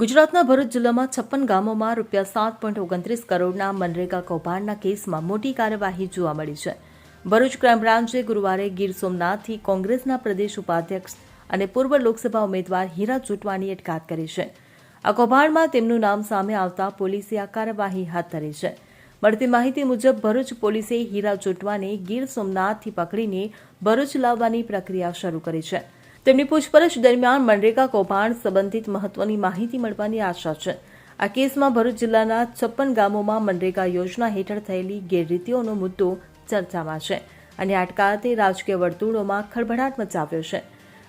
ગુજરાતના ભરૂચ જિલ્લામાં 56 ગામોમાં ₹7.29 કરોડના મનરેગા કૌભાંડના કેસમાં મોટી કાર્યવાહી જોવા મળી છે. ભરૂચ ક્રાઇમ બ્રાન્ચે ગુરુવારે ગીર સોમનાથથી કોંગ્રેસના પ્રદેશ ઉપાધ્યક્ષ અને પૂર્વ લોકસભા ઉમેદવાર હીરા ચોટવાની અટકાયત કરી છે. આ કૌભાંડમાં તેમનું નામ સામે આવતા પોલીસે આ કાર્યવાહી હાથ ધરી છે. મળતી માહિતી મુજબ ભરૂચ પોલીસે હીરા ચોટવાને ગીર સોમનાથથી પકડીને ભરૂચ લાવવાની પ્રક્રિયા શરૂ કરી છે. તેમની પૂછપરછ દરમિયાન મનરેગા કૌભાંડ સંબંધિત મહત્વની માહિતી મળવાની આશા છે. આ કેસમાં ભરૂચ જિલ્લાના 56 ગામોમાં મનરેગા યોજના હેઠળ થયેલી ગેરરીતિઓનો મુદ્દો ચર્ચામાં છે અને આ અટકાયતે રાજકીય વર્તુળોમાં ખળભળાટ મચાવ્યો છે.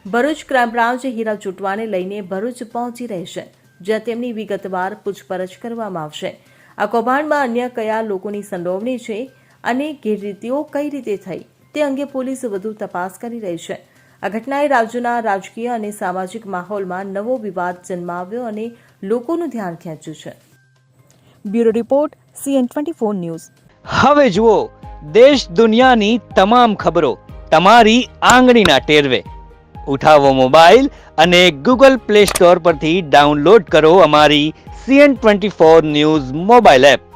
ભરૂચ ક્રાઇમ બ્રાન્ચ હીરા ચોટવાને લઈને ભરૂચ પહોંચી રહી છે, જ્યાં તેમની વિગતવાર પૂછપરછ કરવામાં આવશે. આ કૌભાંડમાં અન્ય કયા લોકોની સંડોવણી છે અને ગેરરીતિઓ કઈ રીતે થઈ તે અંગે પોલીસ વધુ તપાસ કરી રહી છે. આ ઘટનાએ રાજ્યના રાજકીય અને સામાજિક માહોલમાં નવો વિવાદ જન્માવ્યો અને લોકોનું ધ્યાન ખેંચ્યું છે. Bureau report CN24 news. હવે જુઓ દેશ દુનિયાની તમામ ખબરો તમારી આંગળીના ટેરવે. ઉઠાવો મોબાઈલ અને Google Play Store પરથી ડાઉનલોડ કરો અમારી CN24 ન્યૂઝ મોબાઈલ એપ.